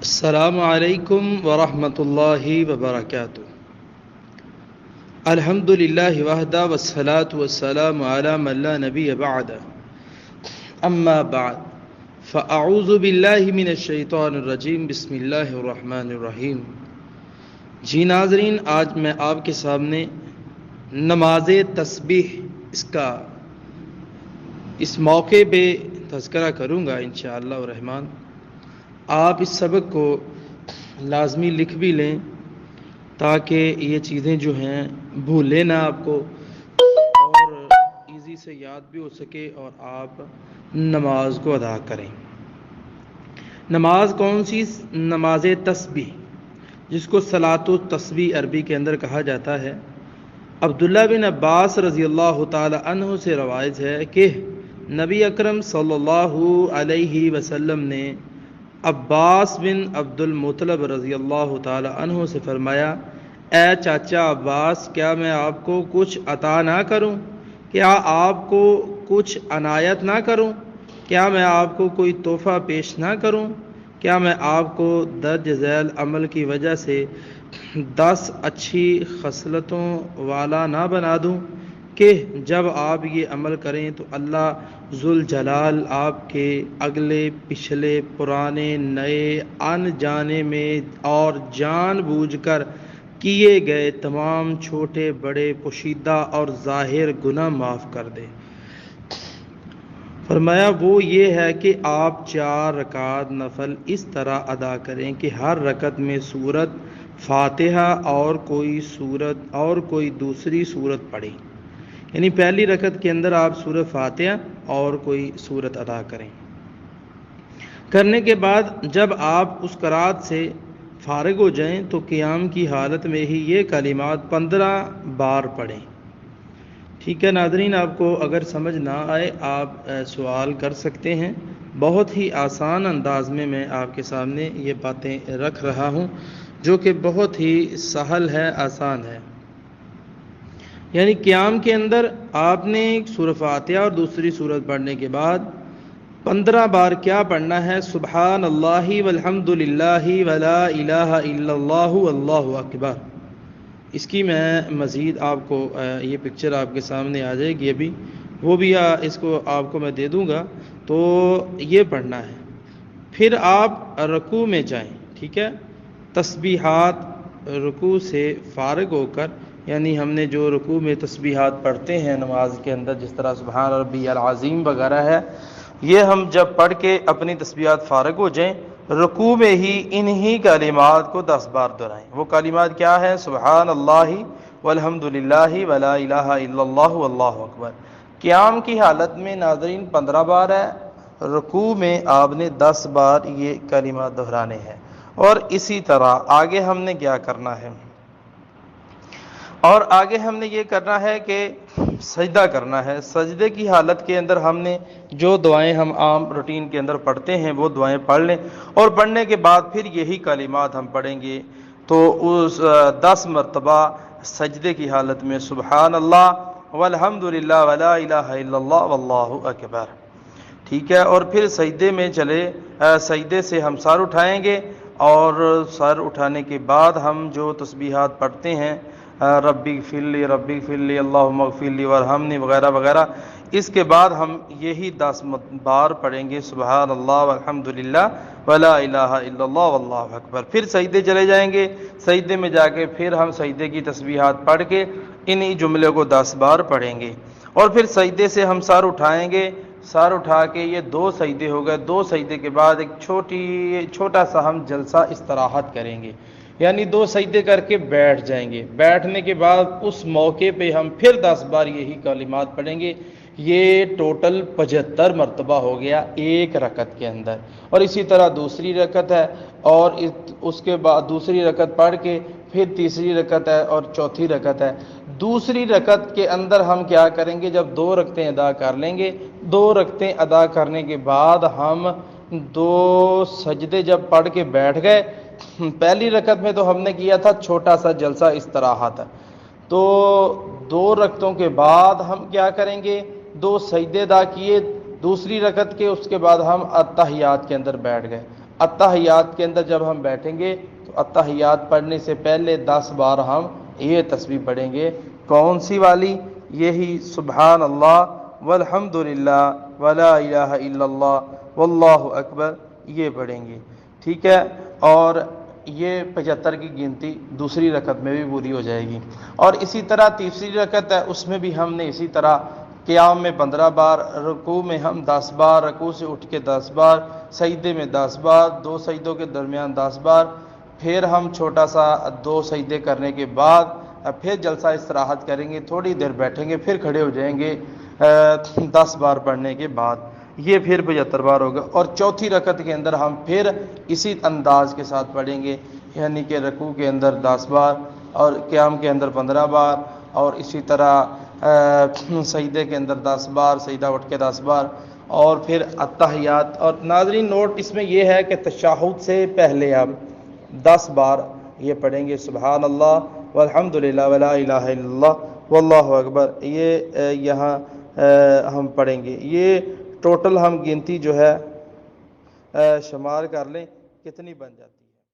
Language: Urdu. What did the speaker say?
السلام علیکم ورحمۃ اللہ وبرکاتہ۔ الحمد للہ وحدہ والصلاة والسلام علی من لا نبی بعد، اما بعد فاعوذ باللہ من الشیطان الرجیم، بسم اللہ الرحمن الرحیم۔ جی ناظرین، آج میں آپ کے سامنے نماز تسبیح اس موقع پہ تذکرہ کروں گا انشاءاللہ الرحمن۔ آپ اس سبق کو لازمی لکھ بھی لیں تاکہ یہ چیزیں جو ہیں بھولیں نہ آپ کو، اور ایزی سے یاد بھی ہو سکے اور آپ نماز کو ادا کریں۔ نماز کون سی؟ نماز تسبیح، جس کو صلاۃ التسبیح عربی کے اندر کہا جاتا ہے۔ عبداللہ بن عباس رضی اللہ تعالی عنہ سے روایت ہے کہ نبی اکرم صلی اللہ علیہ وسلم نے عباس بن عبد المطلب رضی اللہ تعالی عنہ سے فرمایا، اے چاچا عباس، کیا میں آپ کو کچھ عطا نہ کروں؟ کیا آپ کو کچھ عنایت نہ کروں؟ کیا میں آپ کو کوئی تحفہ پیش نہ کروں؟ کیا میں آپ کو درج ذیل عمل کی وجہ سے 10 اچھی خصلتوں والا نہ بنا دوں کہ جب آپ یہ عمل کریں تو اللہ ذوالجلال آپ کے اگلے پچھلے پرانے نئے ان جانے میں اور جان بوجھ کر کیے گئے تمام چھوٹے بڑے پوشیدہ اور ظاہر گناہ معاف کر دے۔ فرمایا وہ یہ ہے کہ آپ 4 رکعت نفل اس طرح ادا کریں کہ ہر رکعت میں سورت فاتحہ اور کوئی دوسری سورت پڑھیں، یعنی پہلی رکعت کے اندر آپ سورت فاتحہ اور کوئی سورت ادا کریں۔ کرنے کے بعد جب آپ اس قرات سے فارغ ہو جائیں تو قیام کی حالت میں ہی یہ کلمات 15 بار پڑھیں۔ ٹھیک ہے ناظرین، آپ کو اگر سمجھ نہ آئے آپ سوال کر سکتے ہیں۔ بہت ہی آسان انداز میں میں آپ کے سامنے یہ باتیں رکھ رہا ہوں، جو کہ بہت ہی سہل ہے، آسان ہے۔ یعنی قیام کے اندر آپ نے سورۃ فاتحہ اور دوسری سورت پڑھنے کے بعد 15 بار کیا پڑھنا ہے؟ سبحان اللہ والحمد للہ ولا الہ الا اللہ واللہ اکبر۔ اس کی میں مزید آپ کو یہ پکچر آپ کے سامنے آ جائے گی، ابھی وہ بھی اس کو آپ کو میں دے دوں گا، تو یہ پڑھنا ہے۔ پھر آپ رکوع میں جائیں، ٹھیک ہے؟ تسبیحات رکوع سے فارغ ہو کر، یعنی ہم نے جو رکوع میں تسبیحات پڑھتے ہیں نماز کے اندر، جس طرح سبحان ربی العظیم وغیرہ ہے، یہ ہم جب پڑھ کے اپنی تسبیحات فارغ ہو جائیں، رکوع میں ہی انہی کلمات کو 10 بار دہرائیں۔ وہ کلمات کیا ہیں؟ سبحان اللہ والحمد للہ ولا الہ الا اللہ واللہ اکبر۔ قیام کی حالت میں ناظرین 15 بار ہے، رکوع میں آپ نے 10 بار یہ کلمات دہرانے ہیں۔ اور اسی طرح آگے ہم نے کیا کرنا ہے؟ اور آگے ہم نے یہ کرنا ہے کہ سجدہ کرنا ہے۔ سجدے کی حالت کے اندر ہم نے جو دعائیں ہم عام روٹین کے اندر پڑھتے ہیں وہ دعائیں پڑھ لیں، اور پڑھنے کے بعد پھر یہی کلمات ہم پڑھیں گے۔ تو اس 10 مرتبہ سجدے کی حالت میں سبحان اللہ والحمد للہ ولا الہ الا اللہ واللہ اکبر، ٹھیک ہے؟ اور پھر سجدے میں سجدے سے ہم سر اٹھائیں گے، اور سر اٹھانے کے بعد ہم جو تسبیحات پڑھتے ہیں، ربی اغفر لی ربی اغفر لی اللہم اغفر لی وارحمنی وغیرہ وغیرہ، اس کے بعد ہم یہی 10 بار پڑھیں گے سبحان اللہ والحمد للہ ولا الہ الا اللہ واللہ اکبر۔ پھر سجدے چلے جائیں گے، سجدے میں جا کے پھر ہم سجدے کی تسبیحات پڑھ کے انہی جملے کو 10 بار پڑھیں گے، اور پھر سجدے سے ہم سر اٹھائیں گے۔ سر اٹھا کے یہ 2 سجدے ہو گئے، 2 سجدے کے بعد ایک چھوٹا سا ہم جلسہ استراحت کریں گے، یعنی 2 سجدے کر کے بیٹھ جائیں گے۔ بیٹھنے کے بعد اس موقع پہ ہم پھر 10 بار یہی کلمات پڑھیں گے۔ یہ ٹوٹل 75 مرتبہ ہو گیا ایک رکعت کے اندر۔ اور اسی طرح دوسری رکعت ہے، اور اس کے بعد دوسری رکعت پڑھ کے پھر تیسری رکعت ہے اور چوتھی رکعت ہے۔ دوسری رکعت کے اندر ہم کیا کریں گے؟ جب 2 رکعتیں ادا کر لیں گے، 2 رکعتیں ادا کرنے کے بعد ہم 2 سجدے جب پڑھ کے بیٹھ گئے، پہلی رکعت میں تو ہم نے کیا تھا چھوٹا سا جلسہ استراحت، تو 2 رکعتوں کے بعد ہم کیا کریں گے؟ 2 سجدے ادا کیے دوسری رکعت کے، اس کے بعد ہم اتحیات کے اندر بیٹھ گئے۔ اتحیات کے اندر جب ہم بیٹھیں گے تو اتحیات پڑھنے سے پہلے 10 بار ہم یہ تسبیح پڑھیں گے. کون سی والی؟ یہی سبحان اللہ والحمد للہ ولا الہ الا اللہ واللہ اکبر، یہ پڑھیں گے. ٹھیک ہے، اور یہ 75 کی گنتی دوسری رکعت میں بھی پوری ہو جائے گی. اور اسی طرح تیسری رکعت ہے، اس میں بھی ہم نے اسی طرح قیام میں 15 بار، رکوع میں ہم 10 بار، رکوع سے اٹھ کے 10 بار، سجدے میں 10 بار، 2 سجدوں کے درمیان 10 بار، پھر ہم چھوٹا سا 2 سجدے کرنے کے بعد پھر جلسہ استراحت کریں گے، تھوڑی دیر بیٹھیں گے، پھر کھڑے ہو جائیں گے 10 بار پڑھنے کے بعد. یہ پھر 75 بار ہوگا. اور چوتھی رکعت کے اندر ہم پھر اسی انداز کے ساتھ پڑھیں گے، یعنی کہ رکوع کے اندر 10 بار اور قیام کے اندر 15 بار، اور اسی طرح سجدے کے اندر 10 بار، سجدہ اٹھ کے 10 بار، اور پھر اتحیات. اور ناظرین نوٹ اس میں یہ ہے کہ تشہد سے پہلے ہم 10 بار یہ پڑھیں گے سبحان اللہ والحمد للہ ولا الہ الا اللہ واللہ اکبر. یہ یہاں ہم پڑھیں گے. یہ ٹوٹل ہم گنتی جو ہے شمار کر لیں کتنی بن جاتی ہے.